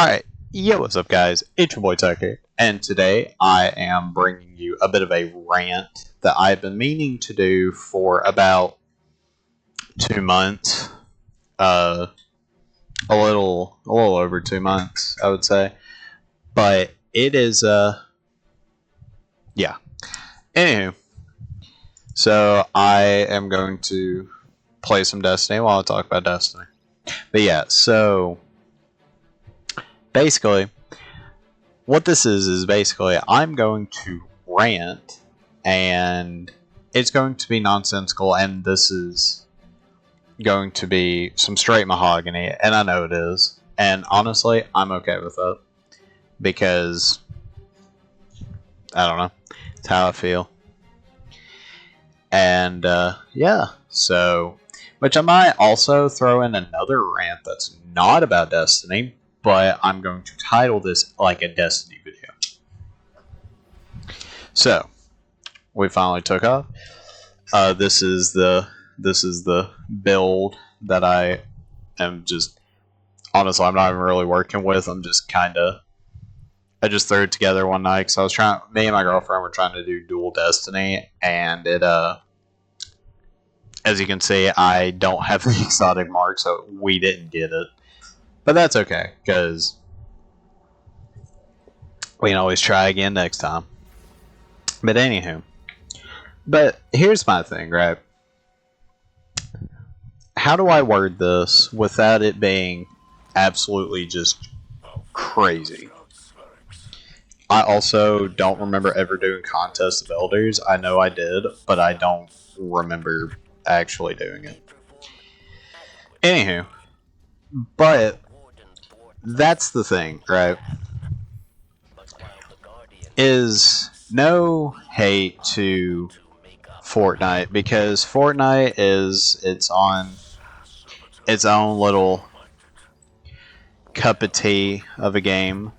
Alright, yo, what's up guys, it's your boy Tucker, and today I am bringing you a bit of a rant that I've been meaning to do for about 2 months, a little over 2 months, I would say, but it is, yeah, anywho, so I am going to play some Destiny while I talk about Destiny, but yeah, so basically, what this is basically I'm going to rant, and it's going to be nonsensical, and this is going to be some straight mahogany, and I know it is, and honestly, I'm okay with it, because, I don't know, it's how I feel, and, yeah, so, which I might also throw in another rant that's not about Destiny, but I'm going to title this like a Destiny video. So, we finally took off. This is the build that I am just, honestly, I'm not even really working with. I'm just I just threw it together one night because I was me and my girlfriend were trying to do dual Destiny, and it, as you can see, I don't have the exotic mark, so we didn't get it. But that's okay, because we can always try again next time. But anywho. But here's my thing, right? How do I word this without it being absolutely just crazy? I also don't remember ever doing Contest of Elders. I know I did, but I don't remember actually doing it. Anywho. But that's the thing, right? Is no hate to Fortnite, because Fortnite it's on its own little cup of tea of a game,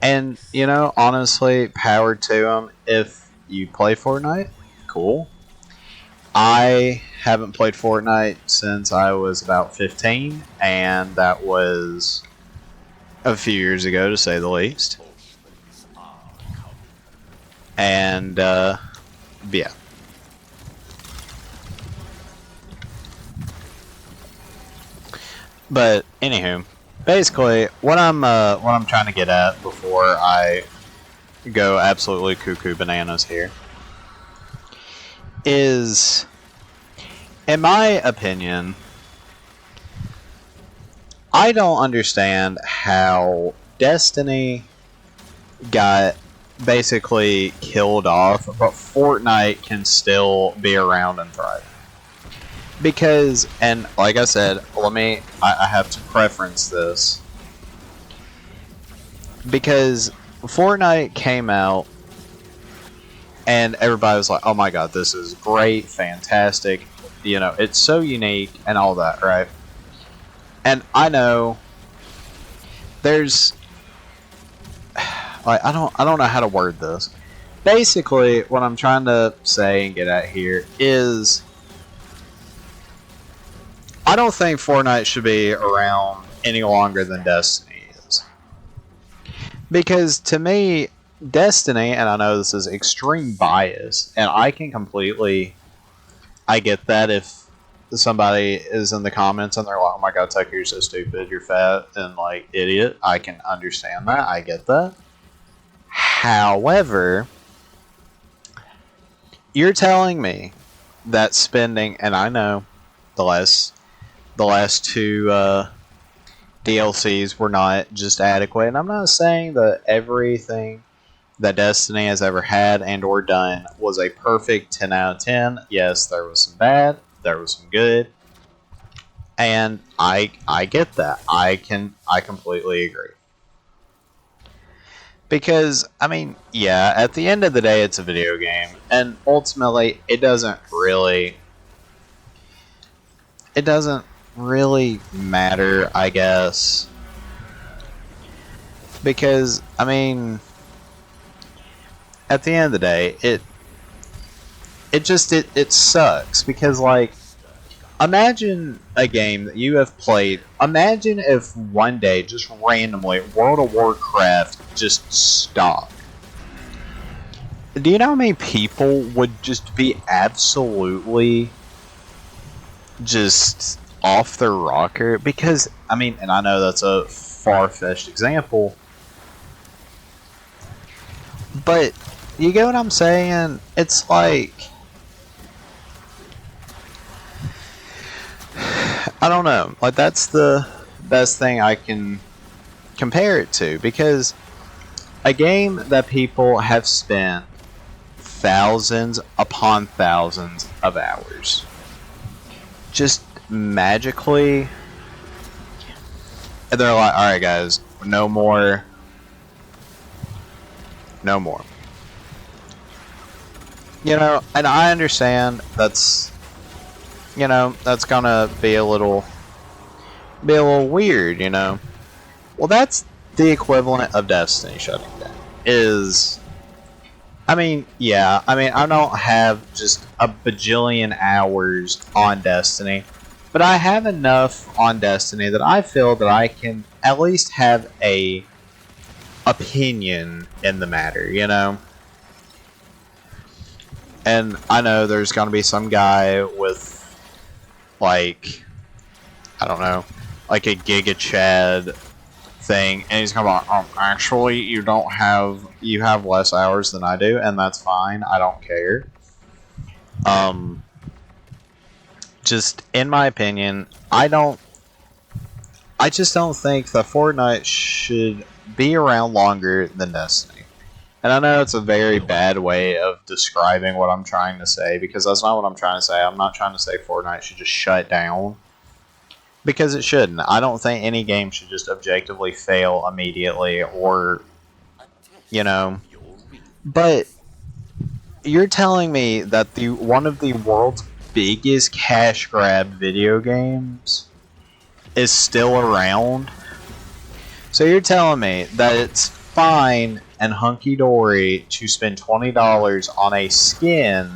and you know, honestly, power to them. If you play Fortnite, cool. I haven't played Fortnite since I was about 15, and that was a few years ago, to say the least. And, yeah. But, anywho, basically, what I'm trying to get at before I go absolutely cuckoo bananas here is, in my opinion, I don't understand how Destiny got basically killed off, but Fortnite can still be around and thrive. Because, and like I said, I have to preference this, because Fortnite came out and everybody was like, oh my god, this is great, fantastic, you know, it's so unique and all that, right? And I know there's, like, I don't know how to word this. Basically, what I'm trying to say and get at here is, I don't think Fortnite should be around any longer than Destiny is. Because to me, Destiny, and I know this is extreme bias, and I get that if somebody is in the comments and they're like, oh my god, Tucker, you're so stupid, you're fat, and like, idiot, I can understand that, I get that. However, you're telling me that spending, and I know the last two DLCs were not just adequate, and I'm not saying that everything that Destiny has ever had and or done was a perfect 10 out of 10. Yes, there was some bad, there was some good, and I get that. I completely agree. Because, I mean, yeah, at the end of the day, it's a video game, and ultimately, it doesn't really matter, I guess. Because, I mean, at the end of the day, it sucks, because, like, Imagine a game that you have played. Imagine if one day, just randomly, World of Warcraft just stopped. Do you know how many people would just be absolutely just off their rocker? Because, I mean, and I know that's a far-fetched example, but you get what I'm saying? It's like, I don't know. Like, that's the best thing I can compare it to, because a game that people have spent thousands upon thousands of hours just magically, and they're like, alright guys, no more. You know, and I understand that's, you know, that's gonna be a little weird, you know. Well, that's the equivalent of Destiny shutting down. Is, I mean, yeah, I mean, I don't have just a bajillion hours on Destiny, but I have enough on Destiny that I feel that I can at least have a opinion in the matter, you know? And I know there's gonna be some guy with, like, I don't know, like a Giga Chad thing, and he's gonna be like, actually, you have less hours than I do, and that's fine, I don't care. Just, in my opinion, I just don't think that Fortnite should be around longer than Destiny. And I know it's a very bad way of describing what I'm trying to say, because that's not what I'm trying to say. I'm not trying to say Fortnite should just shut down, because it shouldn't. I don't think any game should just objectively fail immediately, or, you know. But you're telling me that one of the world's biggest cash grab video games is still around? So you're telling me that it's fine and hunky-dory to spend $20 on a skin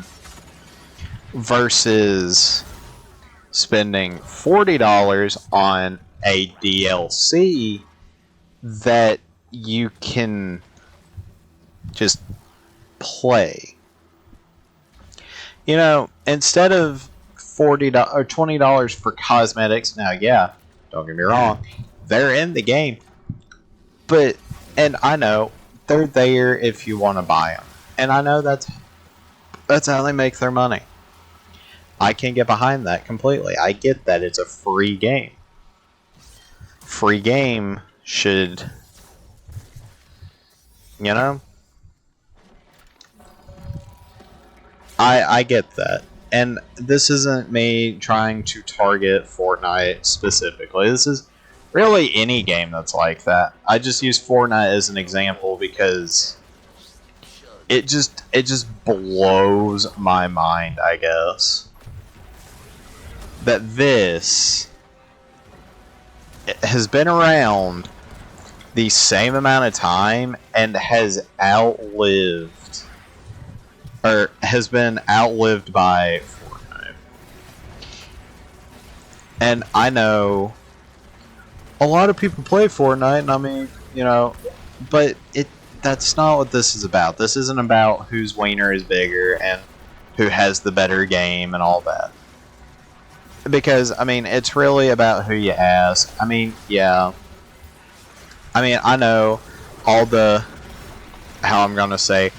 versus spending $40 on a DLC that you can just play. You know, instead of $40 or $20 for cosmetics. Now, yeah, don't get me wrong, they're in the game, but, and I know they're there if you want to buy them, and I know that's how they make their money. I can get behind that completely. I get that it's a free game. Free game should, you know, I get that. And this isn't me trying to target Fortnite specifically. This is really any game that's like that. I just use Fortnite as an example because it just blows my mind, I guess, that this has been around the same amount of time and has been outlived by Fortnite. And I know a lot of people play Fortnite, and I mean, you know, but that's not what this is about. This isn't about whose wiener is bigger and who has the better game and all that. Because, I mean, it's really about who you ask. I mean, yeah. I mean, I know all the, how I'm gonna say,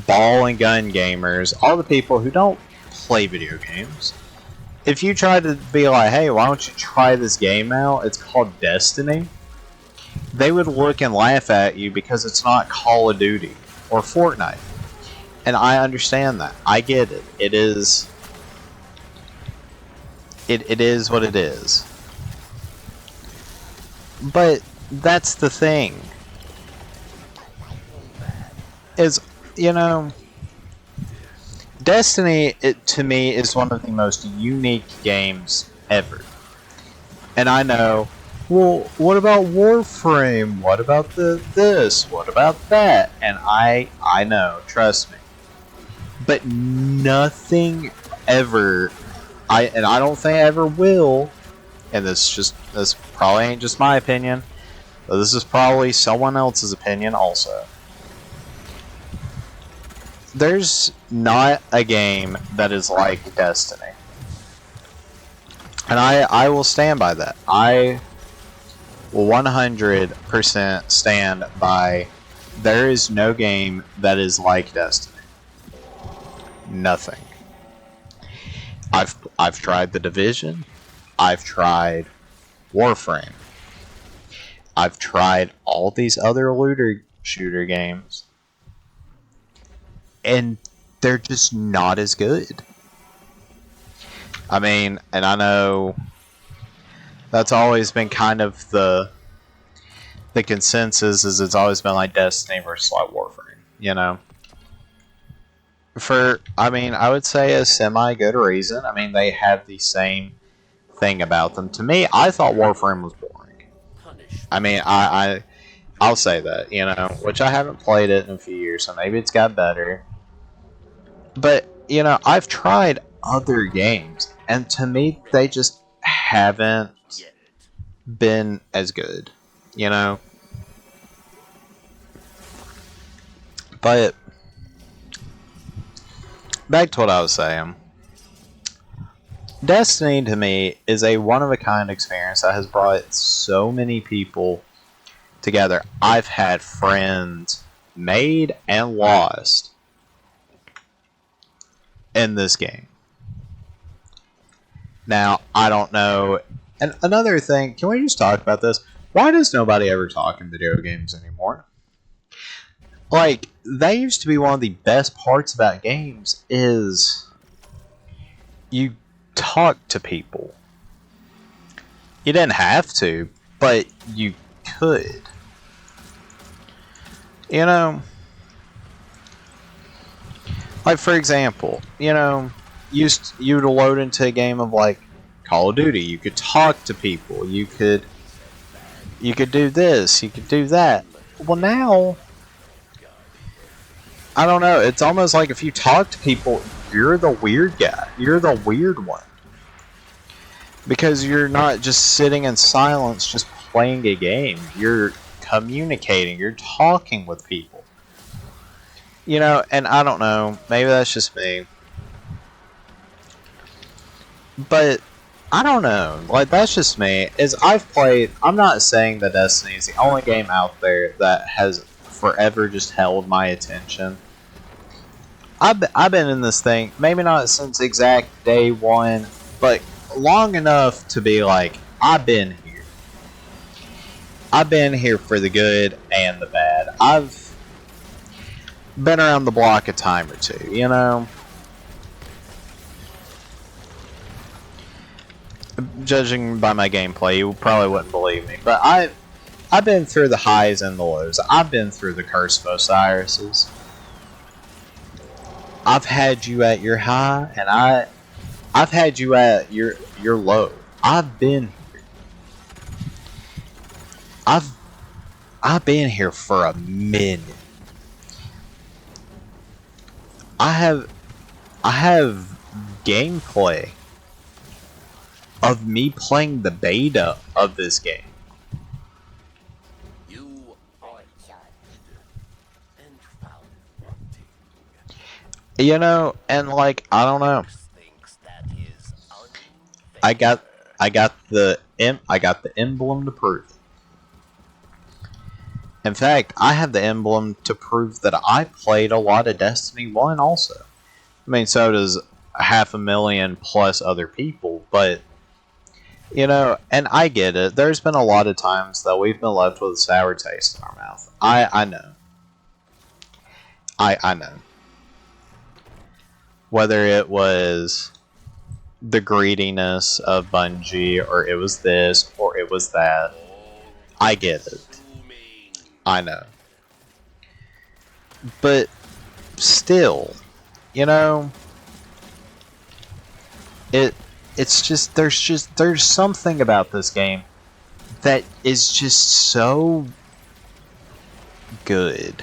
ball and gun gamers, all the people who don't play video games. If you try to be like, hey, why don't you try this game out? It's called Destiny. They would look and laugh at you because it's not Call of Duty or Fortnite. And I understand that. I get it. It is what it is. But that's the thing. Is, you know, Destiny, to me, is one of the most unique games ever. And I know, well, what about Warframe? What about this? What about that? And I know, trust me. But nothing ever I don't think I ever will, and this probably ain't just my opinion, but this is probably someone else's opinion also. There's not a game that is like Destiny. And I will stand by that. I will 100% stand by there is no game that is like Destiny. Nothing. I've tried The Division. I've tried Warframe. I've tried all these other looter shooter games. And they're just not as good. I mean, and I know that's always been kind of the consensus is it's always been like Destiny versus like Warframe, you know. I mean, I would say a semi good reason. I mean, they have the same thing about them. To me, I thought Warframe was boring. I mean, I'll say that, you know, which I haven't played it in a few years, so maybe it's got better. But, you know, I've tried other games, and to me, they just haven't been as good, you know? But, back to what I was saying. Destiny, to me, is a one-of-a-kind experience that has brought so many people together. I've had friends made and lost in this game. Now, I don't know. And another thing, can we just talk about this? Why does nobody ever talk in video games anymore? Like, that used to be one of the best parts about games is you talk to people. You didn't have to, but you could. You know, like for example, you know, you'd load into a game of like Call of Duty. You could talk to people. You could do this. You could do that. Well, now I don't know. It's almost like if you talk to people, you're the weird guy. You're the weird one because you're not just sitting in silence, just playing a game. You're communicating. You're talking with people. You know, and I don't know. Maybe that's just me. But I don't know. Like, that's just me. I'm not saying that Destiny is the only game out there that has forever just held my attention. I've been in this thing, maybe not since exact day one, but long enough to be like, I've been here. I've been here for the good and the bad. I've been around the block a time or two, you know? Judging by my gameplay, you probably wouldn't believe me, but I've been through the highs and the lows. I've been through the Curse of Osiris's. I've had you at your high, and I've had you at your low. I've been here. I've been here for a minute. I have gameplay of me playing the beta of this game. You know, and like, I don't know. I got the emblem to prove it. In fact, I have the emblem to prove that I played a lot of Destiny 1 also. I mean, so does 500,000 plus other people, but you know, and I get it. There's been a lot of times that we've been left with a sour taste in our mouth. I know. I know. Whether it was the greediness of Bungie, or it was this, or it was that. I get it. I know. But still, you know, it's just there's something about this game that is just so good.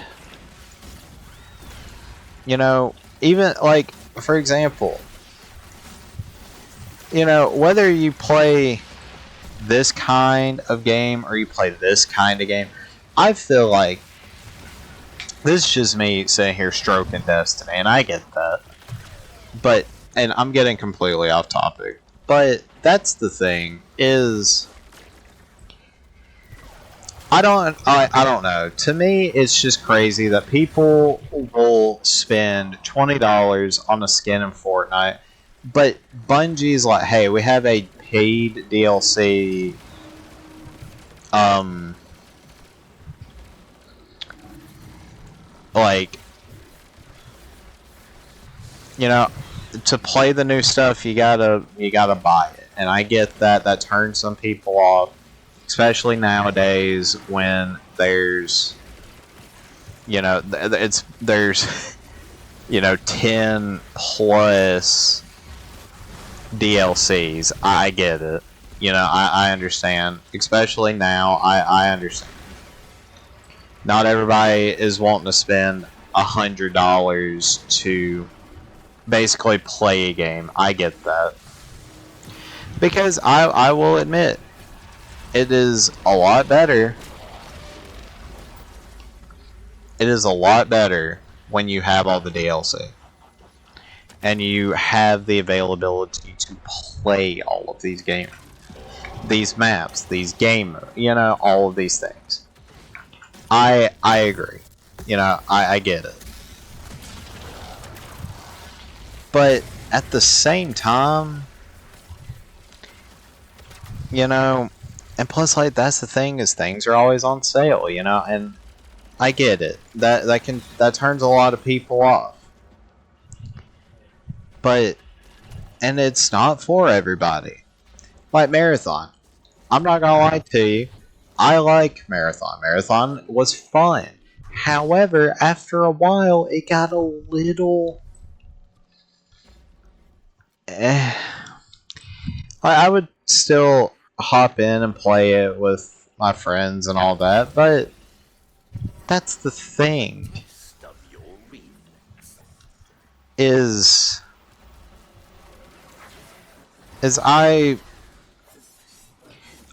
You know, even like, for example, you know, whether you play this kind of game or you play this kind of game, I feel like this is just me sitting here stroking Destiny, and I get that. But, and I'm getting completely off topic, but that's the thing, is I don't know. To me, it's just crazy that people will spend $20 on a skin in Fortnite, but Bungie's like, hey, we have a paid DLC, like, you know, to play the new stuff, you gotta buy it, and I get that. That turns some people off, especially nowadays when there's, you know, there's you know, 10 plus DLCs. I get it. You know, I understand. Especially now, I understand. Not everybody is wanting to spend $100 to basically play a game. I get that. Because I will admit, it is a lot better. It is a lot better when you have all the DLC. And you have the availability to play all of these games. These maps, these game, you know, all of these things. I agree. You know, I get it. But at the same time, you know, and plus, like, that's the thing, is things are always on sale, you know, and I get it. That turns a lot of people off. But, and it's not for everybody. Like Marathon. I'm not gonna lie to you. I like Marathon. Marathon was fun. However, after a while, it got a little... I would still hop in and play it with my friends and all that, but that's the thing. Is I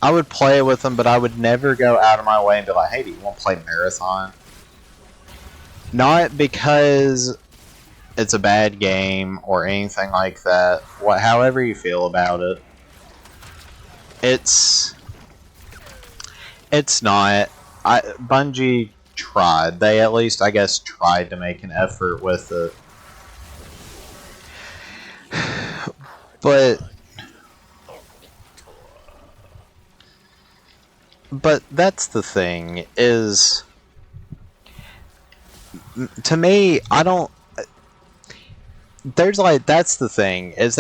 would play it with them, but I would never go out of my way and be like, hey, do you want to play Marathon? Not because it's a bad game or anything like that. However you feel about it. It's not. Bungie tried. They at least, I guess, tried to make an effort with it. But that's the thing, is, to me, I don't... There's like, that's the thing, is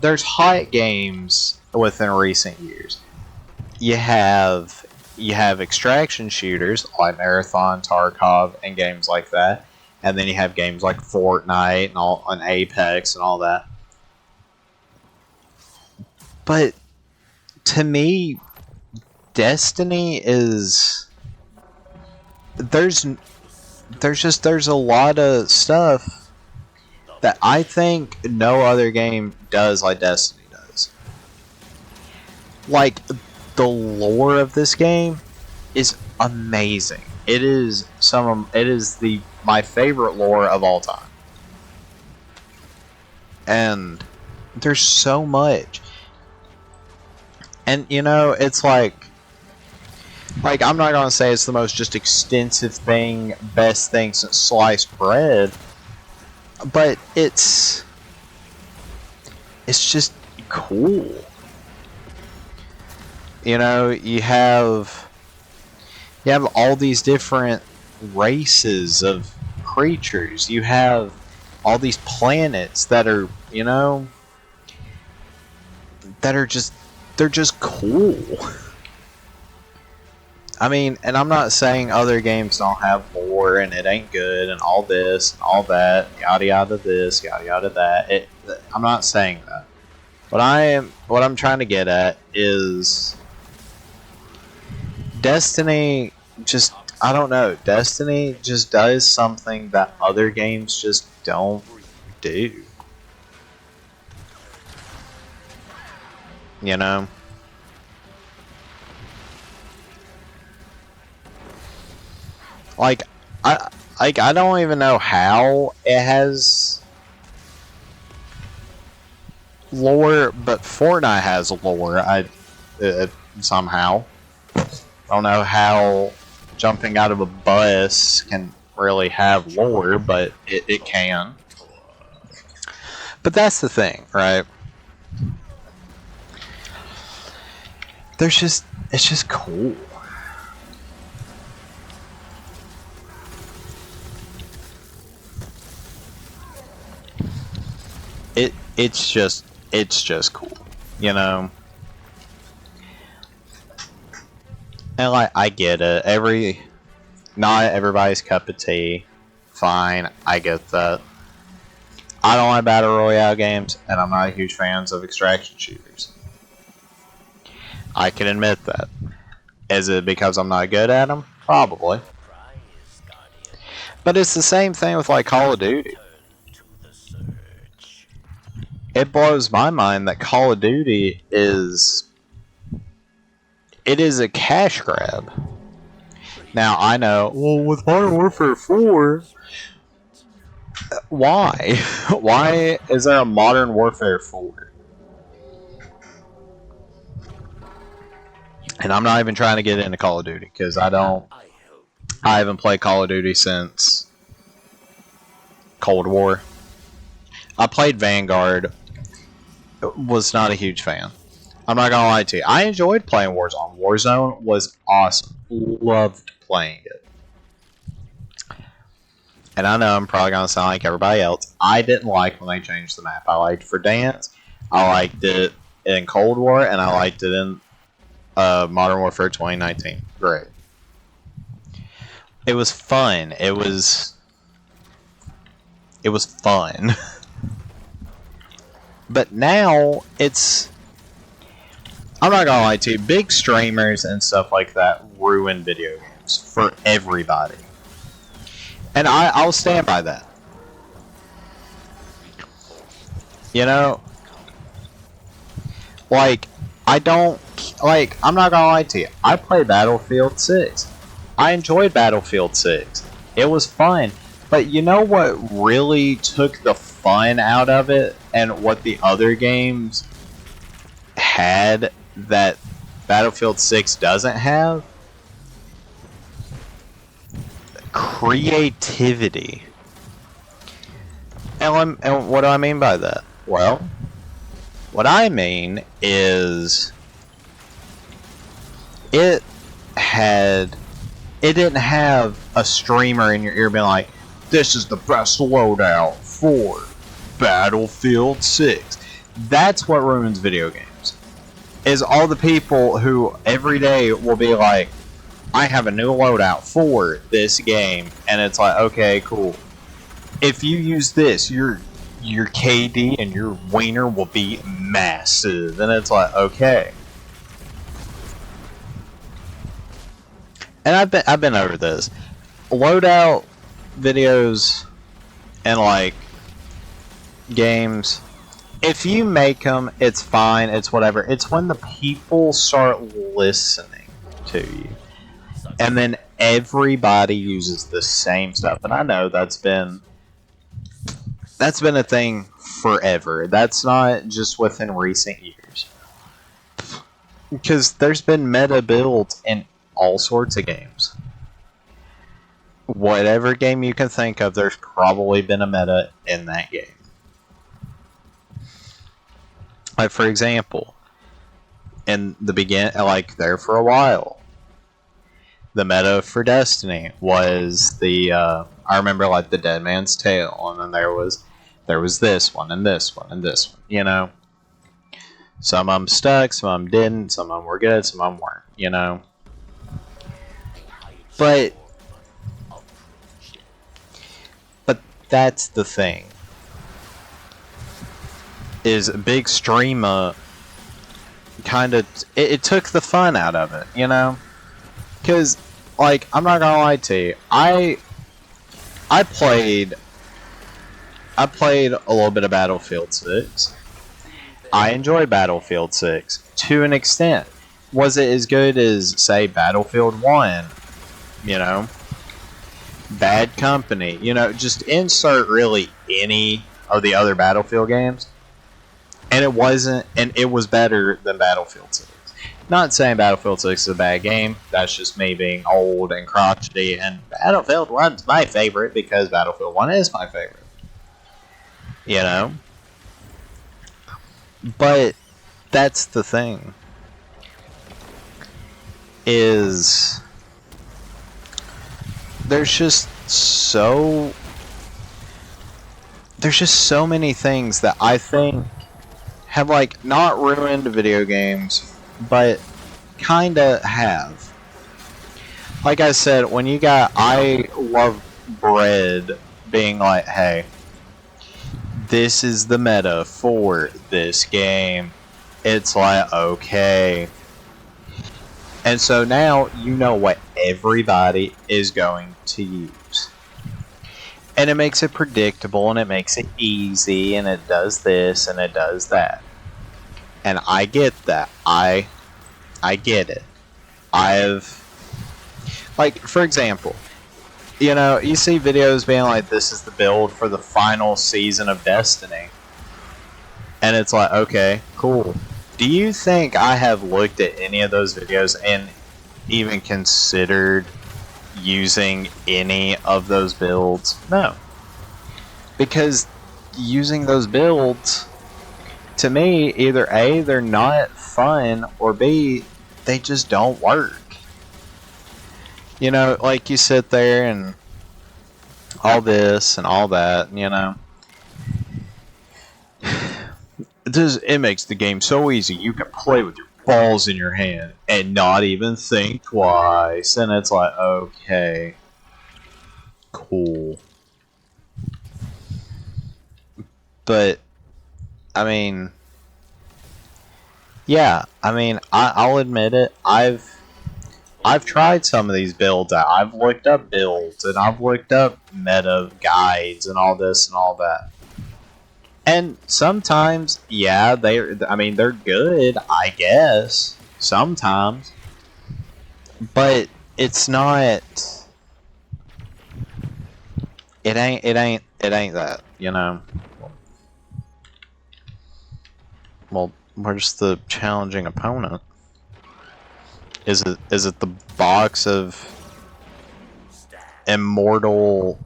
there's hot games within recent years. You have extraction shooters like Marathon, Tarkov, and games like that, and then you have games like Fortnite and Apex and all that. But to me, Destiny is... There's a lot of stuff that I think no other game does like Destiny does. Like, the lore of this game is amazing. It is my favorite lore of all time. And there's so much. And you know, it's like I'm not gonna say it's the most just extensive thing, best thing since sliced bread, but it's just cool. You know, you have all these different races of creatures. You have all these planets that are, you know, they're just cool. I mean, and I'm not saying other games don't have lore and it ain't good and all this and all that, yada yada this, yada yada that. I'm not saying that. What I'm trying to get at is Destiny just, I don't know, Destiny just does something that other games just don't do. You know? Like, I don't even know how it has lore, but Fortnite has lore. Somehow. I don't know how jumping out of a bus can really have lore, but it can. But that's the thing, right? It's just cool. It's just cool, you know? And like, I get it. Not everybody's cup of tea. Fine, I get that. I don't like battle royale games, and I'm not a huge fan of extraction shooters. I can admit that. Is it because I'm not good at them? Probably. But it's the same thing with like Call of Duty. It blows my mind that Call of Duty is a cash grab. Now I know, well, with Modern Warfare 4, why? Why is there a Modern Warfare 4? And I'm not even trying to get into Call of Duty because I haven't played Call of Duty since Cold War. I played Vanguard. Was not a huge fan. I'm not gonna lie to you. I enjoyed playing Warzone. Warzone was awesome. Loved playing it. And I know I'm probably gonna sound like everybody else. I didn't like when they changed the map. I liked it for Dance. I liked it in Cold War, and I liked it in Modern Warfare 2019. Great. It was fun. It was fun. But now it's, I'm not gonna lie to you, big streamers and stuff like that ruin video games for everybody. And I'll stand by that. You know? Like, I'm not gonna lie to you. I played Battlefield 6. I enjoyed Battlefield 6. It was fun. But you know what really took the fun out of it, and what the other games had that Battlefield 6 doesn't have? Creativity. And what do I mean by that? Well, what I mean is it didn't have a streamer in your ear being like, this is the best loadout for Battlefield 6. That's what ruins video games. Is all the people who every day will be like, I have a new loadout for this game, and it's like, okay, cool. If you use this, your KD and your wiener will be massive, and it's like, okay. And I've been over this. Loadout videos and like games, if you make them, it's fine, it's whatever. It's when the people start listening to you, and then everybody uses the same stuff. And I know that's been a thing forever. That's not just within recent years, because there's been meta builds in all sorts of games. Whatever game you can think of, there's probably been a meta in that game. Like, for example, in the like there for a while, the meta for Destiny was I remember like the Dead Man's Tale, and then there was this one and this one and this one. You know, some of them stuck, some of them didn't, some of them were good, some of them weren't. You know, but that's the thing. Is big streamer kind of it took the fun out of it, you know? Because, like, I'm not gonna lie to you, I played a little bit of Battlefield 6. I enjoyed Battlefield 6. to an extent. Was it as good as, say, Battlefield 1? You know? Bad Company. You know, just insert really any of the other Battlefield games. And it wasn't, and it was better than Battlefield 6. Not saying Battlefield 6 is a bad game. That's just me being old and crotchety. And Battlefield 1's my favorite because Battlefield 1 is my favorite. You know? But that's the thing. Is there's just so many things that I think have like not ruined video games, but kinda have. Like I said, when you got I Love Bread being like, hey, this is the meta for this game, it's like, okay. And so now you know what everybody is going to use. And it makes it predictable, and it makes it easy, and it does this, and it does that. And I get that. I get it. Like, for example, you know, you see videos being like, this is the build for the final season of Destiny. And it's like, okay, cool. Do you think I have looked at any of those videos and even considered using any of those builds? No. Because using those builds, to me, either A, they're not fun, or B, they just don't work. You know, like you sit there and all this and all that, you know. It makes the game so easy. You can play with your balls in your hand and not even think twice. And it's like, okay, cool. But, I mean, yeah, I mean, I'll admit it. I've tried some of these builds out. I've looked up builds and I've looked up meta guides and all this and all that. And sometimes, yeah, they're good, I guess. Sometimes. But it's not, it ain't that, you know. Well, where's the challenging opponent? Is it the box of immortal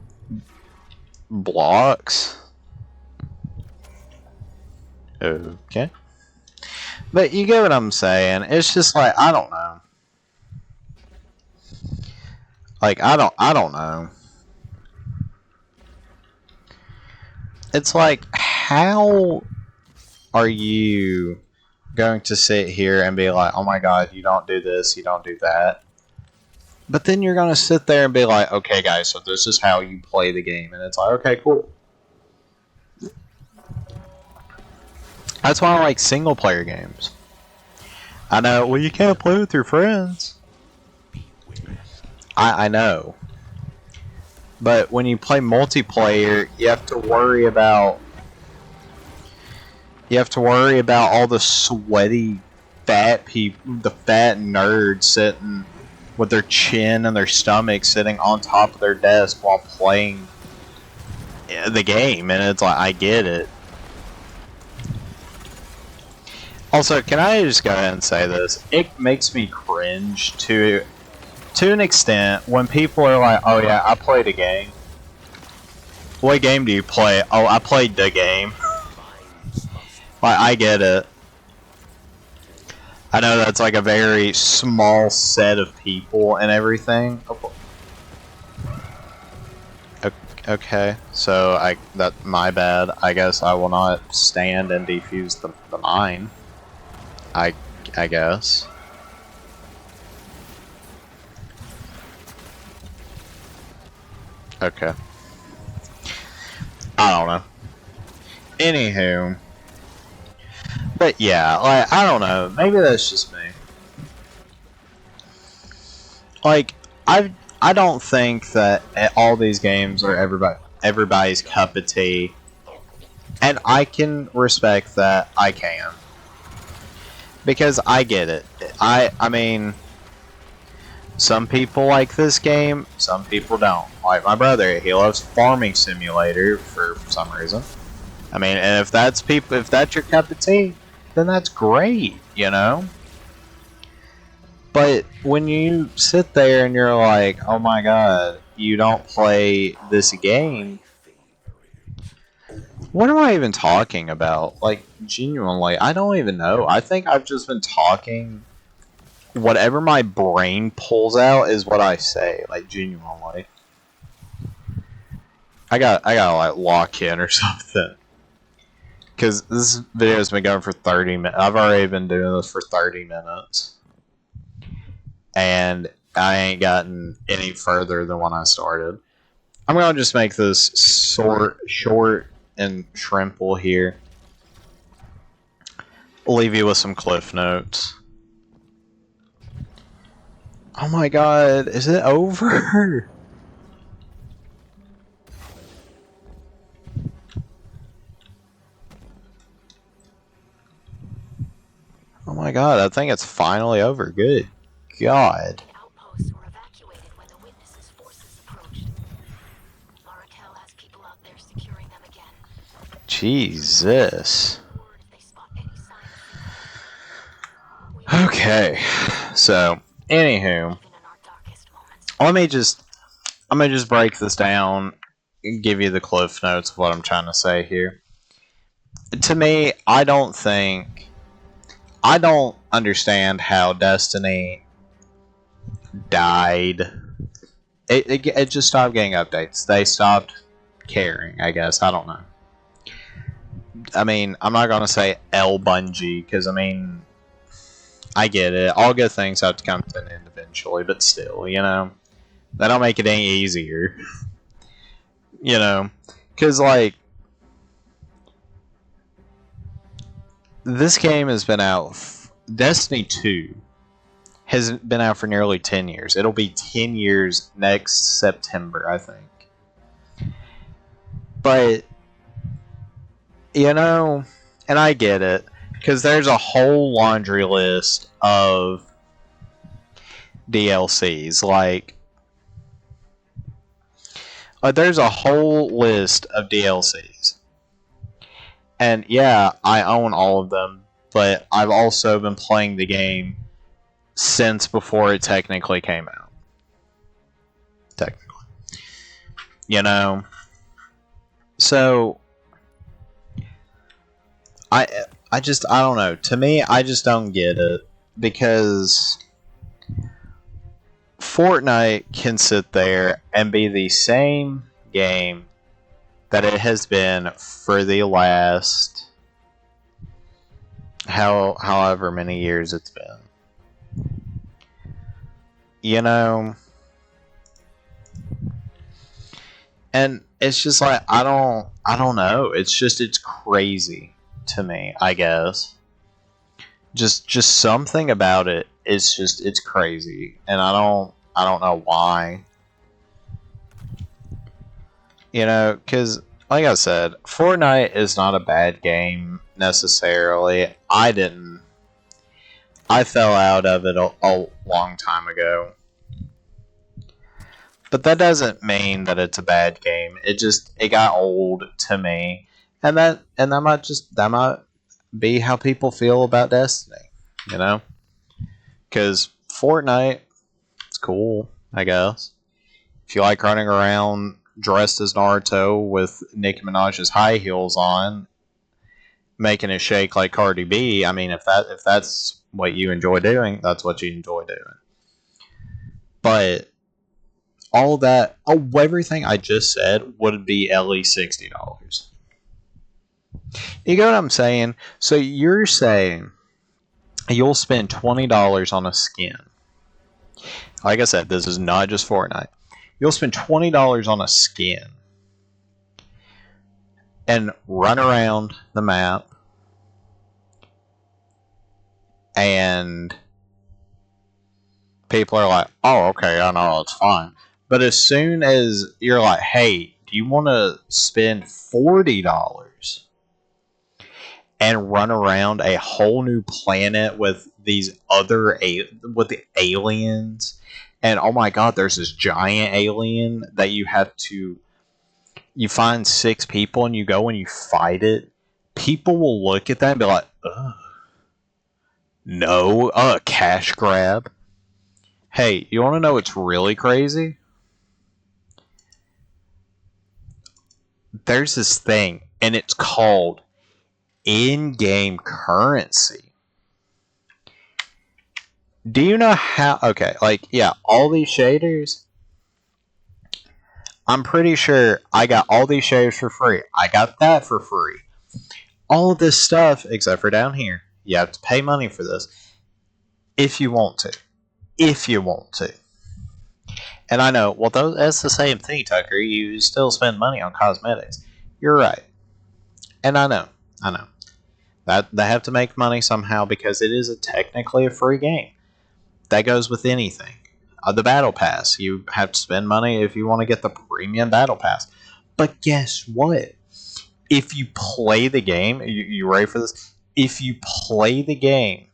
blocks? Okay. But you get what I'm saying. It's just like, I don't know. Like, I don't know. It's like, how are you going to sit here and be like, oh my god, you don't do this, you don't do that. But then you're going to sit there and be like, okay guys, so this is how you play the game. And it's like, okay, cool. That's why I like single player games. I know, well, you can't play with your friends. I know. But when you play multiplayer, you have to worry about all the sweaty fat people, the fat nerds sitting with their chin and their stomach sitting on top of their desk while playing the game. And it's like, I get it. Also, can I just go ahead and say this? It makes me cringe to an extent when people are like, oh yeah, I played a game. What game do you play? Oh, I played the game. Like, I get it. I know that's like a very small set of people and everything. Okay, so my bad. I guess I will not stand and defuse the mine. I guess. Okay. I don't know. Anywho. But yeah, like, I don't know. Maybe that's just me. Like, I don't think that all these games are everybody's cup of tea. And I can respect that. I can. Because I get it. I mean, some people like this game, some people don't. Like my brother, he loves Farming Simulator for some reason. I mean, and if that's your cup of tea, then that's great, you know? But when you sit there and you're like, oh my god, you don't play this game, what am I even talking about? Like, genuinely, I don't even know. I think I've just been talking. Whatever my brain pulls out is what I say. Like, genuinely. I gotta like lock in or something. Because this video has been going for 30 minutes. I've already been doing this for 30 minutes. And I ain't gotten any further than when I started. I'm gonna just make this short and shrimple here. I'll leave you with some cliff notes. Oh my god, is it over? Oh my god, I think it's finally over. Good god. Outposts were evacuated when the witnesses' forces approached. Larakel has people out there securing them again. Jesus. Okay, so anywho, I'm gonna just break this down and give you the cliff notes of what I'm trying to say here. To me, I don't understand how Destiny died. It just stopped getting updates. They stopped caring, I guess. I don't know. I mean, I'm not gonna say L Bungie because I mean, I get it. All good things have to come to an end eventually, but still, you know, that don't make it any easier. You know, because like this game has been out. Destiny 2 has been out for nearly 10 years. It'll be 10 years next September, I think. But you know, and I get it. Because there's a whole laundry list of DLCs. Like, there's a whole list of DLCs. And yeah, I own all of them. But I've also been playing the game since before it technically came out. Technically. You know? So, I don't know. To me, I just don't get it. Because Fortnite can sit there and be the same game that it has been for the last however many years it's been. You know? And it's just like I don't know. It's crazy to me, I guess. Just something about it. It's crazy, and I don't know why. You know, because like I said, Fortnite is not a bad game necessarily. I fell out of it a long time ago. But that doesn't mean that it's a bad game. It got old to me. And that might be how people feel about Destiny, you know? Because Fortnite, it's cool, I guess. If you like running around dressed as Naruto with Nicki Minaj's high heels on, making it shake like Cardi B, I mean, if that's what you enjoy doing, that's what you enjoy doing. But all that, everything I just said would be at least $60. You get what I'm saying? So you're saying you'll spend $20 on a skin. Like I said, this is not just Fortnite. You'll spend $20 on a skin and run around the map and people are like, oh, okay, I know, it's fine. But as soon as you're like, hey, do you want to spend $40? and run around a whole new planet with these other with the aliens. And oh my god, there's this giant alien that you find 6 people and you go and you fight it. People will look at that and be like, ugh. No, cash grab. Hey, you want to know what's really crazy? There's this thing, and it's called in-game currency. Do you know how... Okay, like, yeah, all these shaders... I'm pretty sure I got all these shaders for free. I got that for free. All of this stuff, except for down here, you have to pay money for this. If you want to. If you want to. And I know, well, that's the same thing, Tucker. You still spend money on cosmetics. You're right. And I know. That they have to make money somehow because it is technically a free game. That goes with anything. The Battle Pass. You have to spend money if you want to get the premium Battle Pass. But guess what? If you play the game, you ready for this? If you play the game,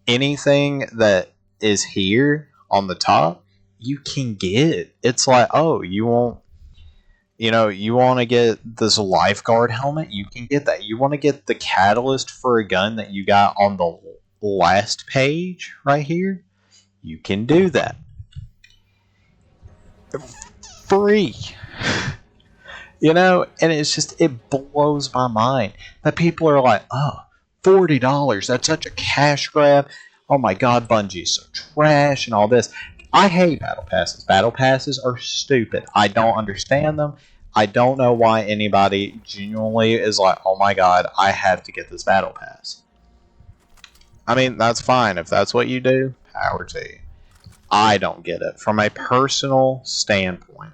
anything that is here on the top, you can get. It's like, oh, you want to get this lifeguard helmet, you can get that. You want to get the catalyst for a gun that you got on the last page right here, you can do that. Free. And it's just, it blows my mind that people are like, oh, $40, that's such a cash grab. Oh my god, Bungie is so trash and all this. I hate battle passes. Battle passes are stupid. I don't understand them. I don't know why anybody genuinely is like, oh my god, I have to get this battle pass. I mean, that's fine. If that's what you do, power to you. I don't get it. From a personal standpoint.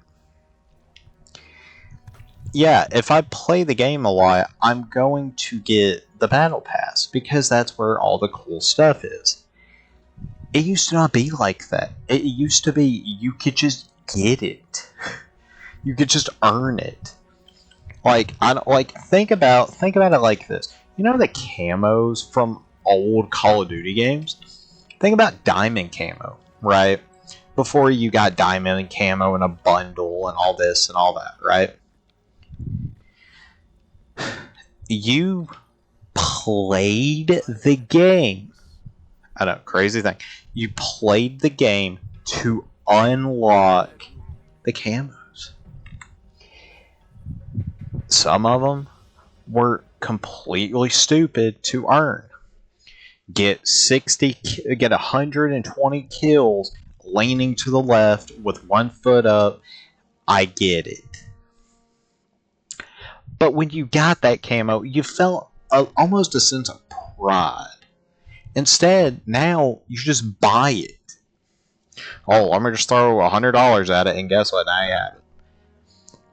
Yeah, if I play the game a lot, I'm going to get the battle pass because that's where all the cool stuff is. It used to not be like that. It used to be you could just get it. You could just earn it. Think about it like this. You know the camos from old Call of Duty games? Think about diamond camo, right? Before you got diamond camo in a bundle and all this and all that, right? You played the game. I know, crazy thing. You played the game to unlock the camos. Some of them were completely stupid to earn. Get 120 kills leaning to the left with 1 foot up. I get it. But when you got that camo, you felt almost a sense of pride. Instead, now you just buy it. Oh, let me just throw $100 at it, and guess what? Now you have it.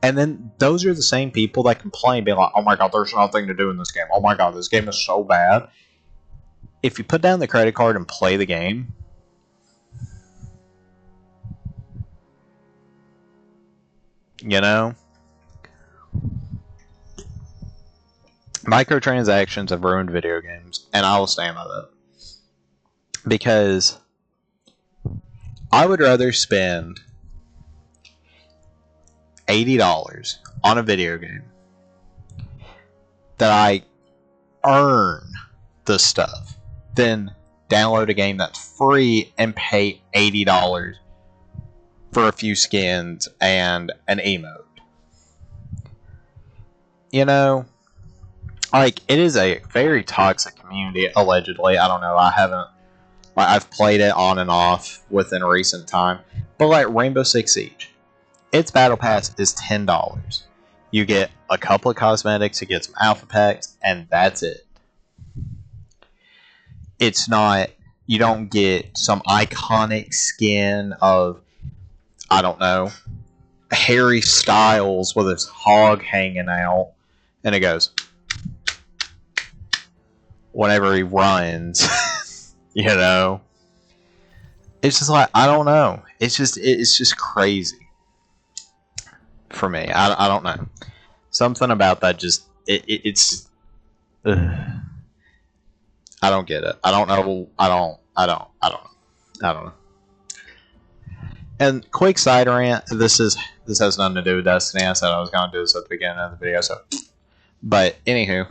And then those are the same people that complain, being like, oh my god, there's nothing to do in this game. Oh my god, this game is so bad. If you put down the credit card and play the game, microtransactions have ruined video games, and I will stand by that. Because I would rather spend $80 on a video game that I earn the stuff than download a game that's free and pay $80 for a few skins and an emote. It is a very toxic community, allegedly. I don't know. I've played it on and off within recent time. But Rainbow Six Siege, its battle pass is $10. You get a couple of cosmetics, you get some alpha packs, and that's it. It's not, you don't get some iconic skin of, I don't know, Harry Styles with his hog hanging out, and it goes whenever he runs. It's just I don't know. It's just crazy for me. I don't know. Something about that just it's Ugh. I don't get it. I don't know. I don't know. I don't know. And quick side rant. This has nothing to do with Destiny. I said I was going to do this at the beginning of the video. So, but anywho,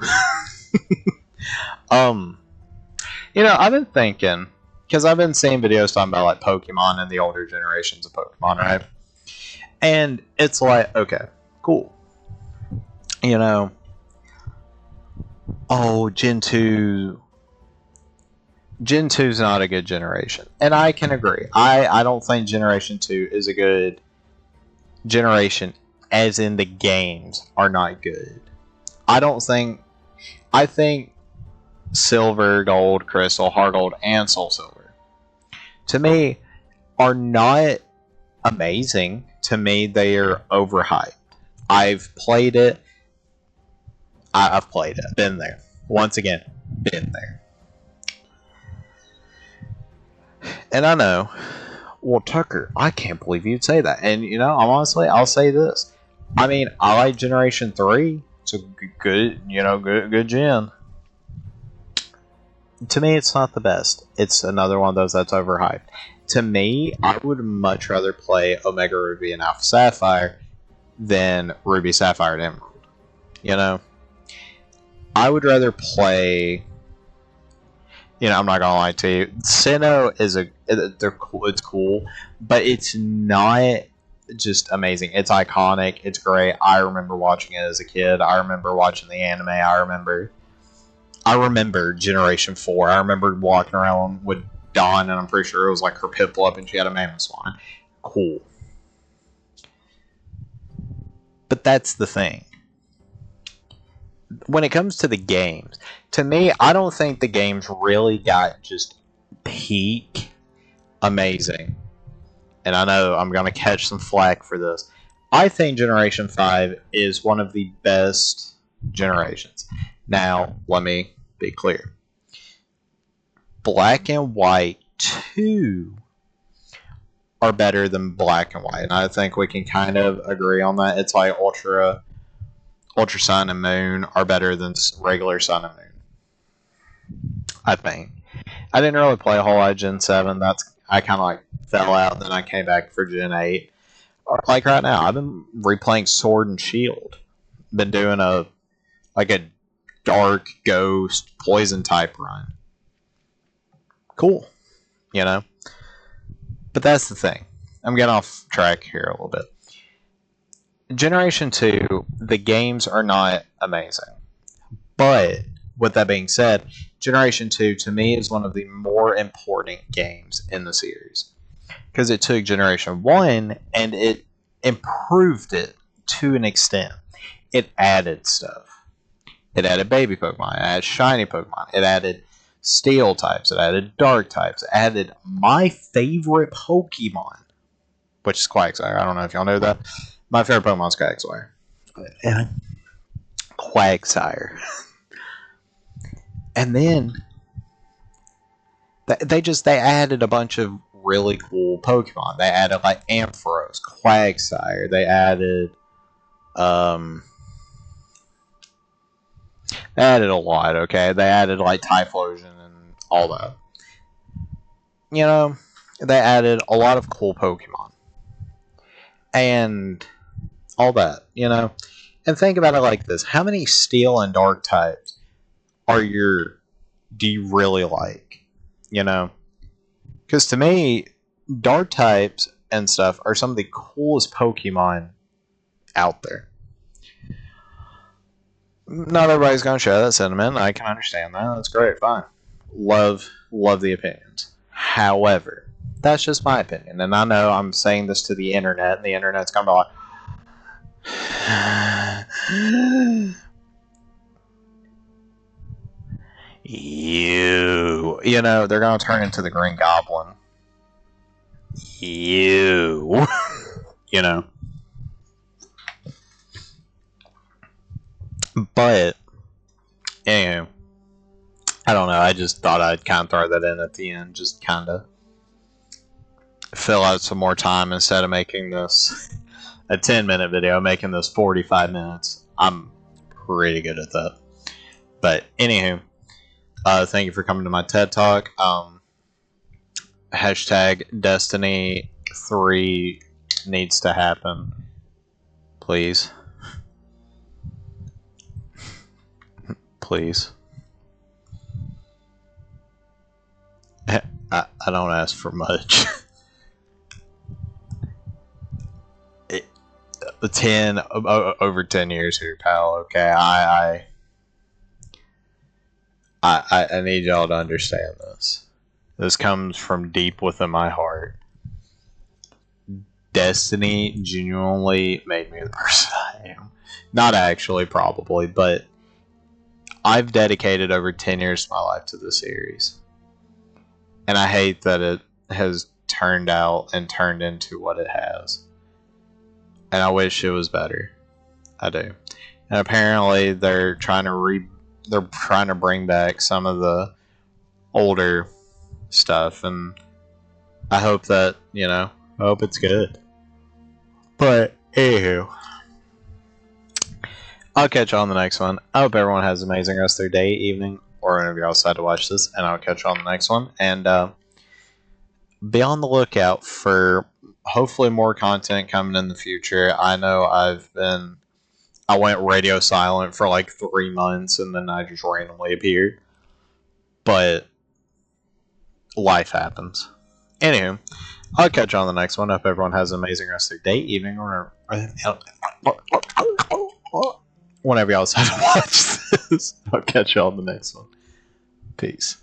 I've been thinking because I've been seeing videos talking about like Pokemon and the older generations of Pokemon, right? And it's like, okay, cool. Oh, Gen 2. Gen 2 is not a good generation. And I can agree. I don't think Generation 2 is a good generation, as in the games are not good. I think Silver, Gold, Crystal, Heart Gold, and Soul Silver, to me, are not amazing. To me, they are overhyped. I've played it. I've played it. Been there. Once again, been there. And I know, well, Tucker, I can't believe you'd say that. And, honestly, I'll say this. I mean, I like Generation 3. It's a good, good gen. To me, it's not the best. It's another one of those that's overhyped. To me, I would much rather play Omega Ruby and Alpha Sapphire than Ruby Sapphire and Emerald. I would rather play. I'm not gonna lie to you. Sinnoh they're cool. It's cool, but it's not just amazing. It's iconic. It's great. I remember watching it as a kid. I remember watching the anime. I remember Generation 4. I remember walking around with Dawn, and I'm pretty sure it was like her Piplup, and she had a Mamoswine. Cool. But that's the thing. When it comes to the games, to me, I don't think the games really got just peak amazing. And I know I'm going to catch some flack for this. I think Generation 5 is one of the best generations. Now, let me be clear. Black and White 2 are better than Black and White. And I think we can kind of agree on that. It's like Ultra Sun and Moon are better than regular Sun and Moon, I think. I didn't really play a whole lot of Gen 7. I kind of like fell out, then I came back for Gen 8. Like right now, I've been replaying Sword and Shield. Been doing a dark ghost poison type run. Cool. But that's the thing. I'm getting off track here a little bit. Generation 2, the games are not amazing. But, with that being said, Generation 2, to me, is one of the more important games in the series. Because it took Generation 1, and it improved it to an extent. It added stuff. It added baby Pokemon, it added shiny Pokemon, it added steel types, it added dark types, it added my favorite Pokemon, which is Quagsire. I don't know if y'all know that. My favorite Pokemon is Quagsire. Quagsire. And then they added a bunch of really cool Pokemon. They added like Ampharos, Quagsire. They added a lot. Okay, they added like Typhlosion and all that. They added a lot of cool Pokemon and all that. And think about it like this: how many Steel and Dark types do you really like? Because to me, Dark types and stuff are some of the coolest Pokemon out there. Not everybody's gonna share that sentiment. I can understand that. That's great. Fine. Love the opinions. However, that's just my opinion, and I know I'm saying this to the internet, and the internet's gonna be like, they're gonna turn into the Green Goblin. But anyway, I don't know. I just thought I'd kind of throw that in at the end, just kind of fill out some more time instead of making this a 10-minute video, making this 45 minutes. I'm pretty good at that. But anywho, thank you for coming to my TED Talk. Hashtag Destiny 3 needs to happen. Please. Please. I don't ask for much. over 10 years here, pal. Okay, I need y'all to understand this. This comes from deep within my heart. Destiny genuinely made me the person I am. Not actually, probably, but I've dedicated over 10 years of my life to this series. And I hate that it has turned out and turned into what it has. And I wish it was better. I do. And apparently they're trying to bring back some of the older stuff, and I hope that, I hope it's good. But anywho, I'll catch you on the next one. I hope everyone has an amazing rest of their day, evening, or whenever you're outside to watch this, and I'll catch you on the next one. And be on the lookout for hopefully more content coming in the future. I know I went radio silent for like 3 months, and then I just randomly appeared. But life happens. Anywho, I'll catch you on the next one. I hope everyone has an amazing rest of their day, evening, or whenever y'all decide to watch this. I'll catch you on the next one. Peace.